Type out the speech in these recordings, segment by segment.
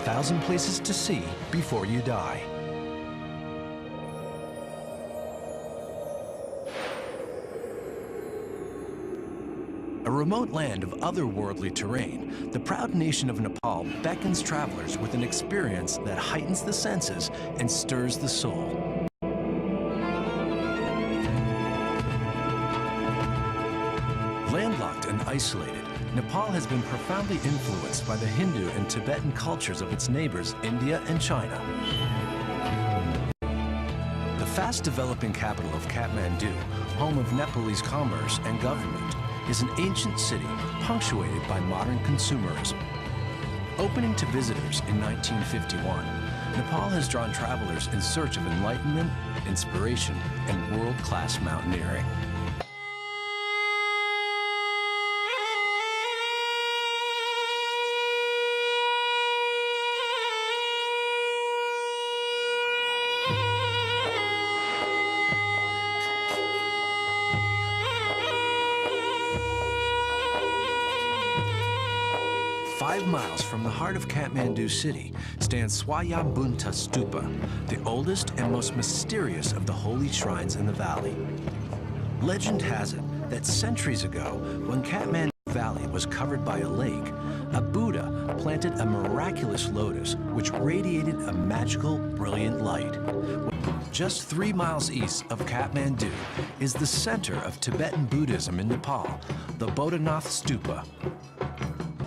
1,000 places to see before you die. A remote land of otherworldly terrain, the proud nation of Nepal beckons travelers with an experience that heightens the senses and stirs the soul. Landlocked and isolated, Nepal has been profoundly influenced by the Hindu and Tibetan cultures of its neighbors, India and China. The fast-developing capital of Kathmandu, home of Nepalese commerce and government, is an ancient city punctuated by modern consumerism. Opening to visitors in 1951, Nepal has drawn travelers in search of enlightenment, inspiration, and world-class mountaineering. Five miles from the heart of Kathmandu city stands Swayambunta Stupa, the oldest and most mysterious of the holy shrines in the valley. Legend has it that centuries ago, when Kathmandu Valley was covered by a lake, a Buddha planted a miraculous lotus which radiated a magical, brilliant light. Just 3 miles east of Kathmandu is the center of Tibetan Buddhism in Nepal, the Bodhanath Stupa.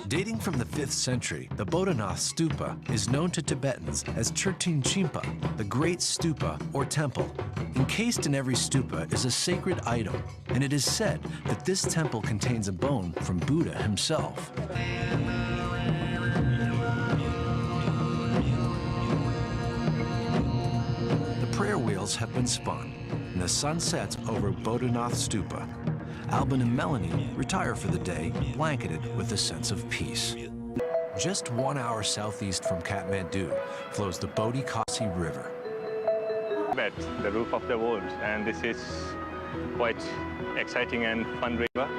Dating from the 5th century, the Bodhanath Stupa is known to Tibetans as Chirtin Chimpa, the Great Stupa or Temple. Encased in every stupa is a sacred item, and it is said that this temple contains a bone from Buddha himself. The prayer wheels have been spun, and the sun sets over Bodhanath Stupa. Albin and Melanie retire for the day, blanketed with a sense of peace. Just 1 hour southeast from Kathmandu flows the Bodhi Khasi River. At the roof of the world, and this is quite exciting and fun river.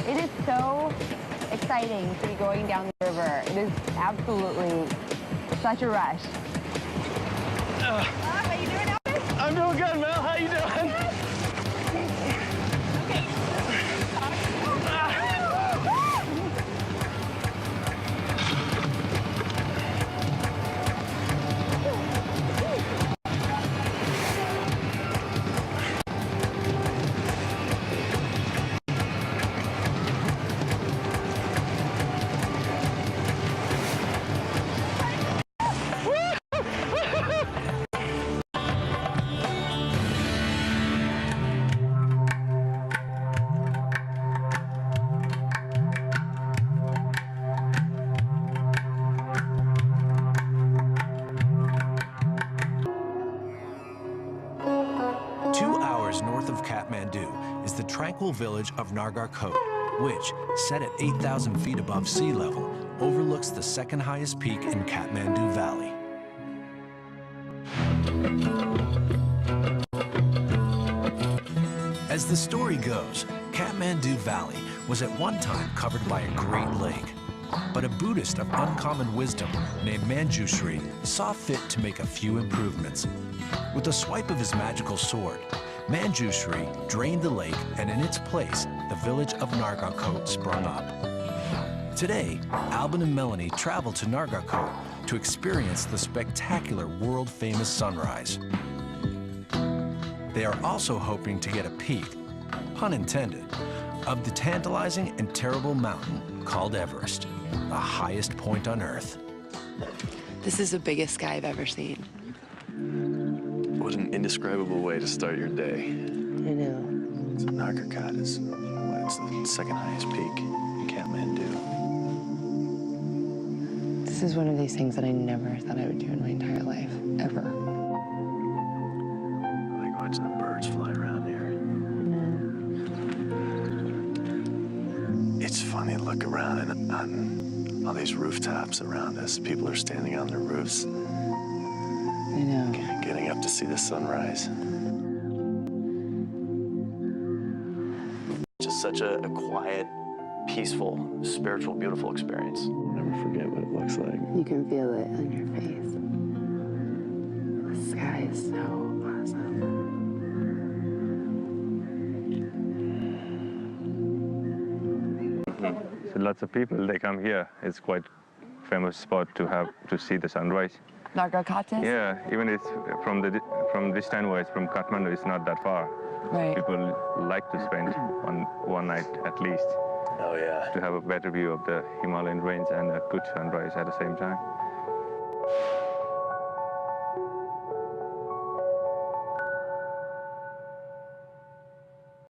It is so exciting to be going down the river. It is absolutely such a rush. How you doing, Elvis? I'm doing good, Mel. How you doing? North of Kathmandu is the tranquil village of Nargarkot, which, set at 8,000 feet above sea level, overlooks the second highest peak in Kathmandu Valley. As the story goes, Kathmandu Valley was at one time covered by a great lake. But a Buddhist of uncommon wisdom named Manjushri saw fit to make a few improvements. With a swipe of his magical sword, Manjushri drained the lake, and in its place, the village of Nargarkot sprung up. Today, Albin and Melanie travel to Nargarkot to experience the spectacular world-famous sunrise. They are also hoping to get a peek, pun intended, of the tantalizing and terrible mountain called Everest, the highest point on Earth. This is the biggest sky I've ever seen. What an indescribable way to start your day. I know. So Nargarkot is it's the second highest peak in Kathmandu. This is one of these things that I never thought I would do in my entire life, ever. I like watching the birds fly around here. It's funny to look around and on all these rooftops around us. People are standing on their roofs. I know. Getting up to see the sunrise. Just such a quiet, peaceful, spiritual, beautiful experience. I'll never forget what it looks like. You can feel it on your face. The sky is so awesome. So lots of people, they come here. It's quite famous spot to see the sunrise. Nagarkatis? Yeah, even it's from this time where it's from Kathmandu, it's not that far. Right. People like to spend one night at least Oh, yeah. to have a better view of the Himalayan range and a good sunrise at the same time.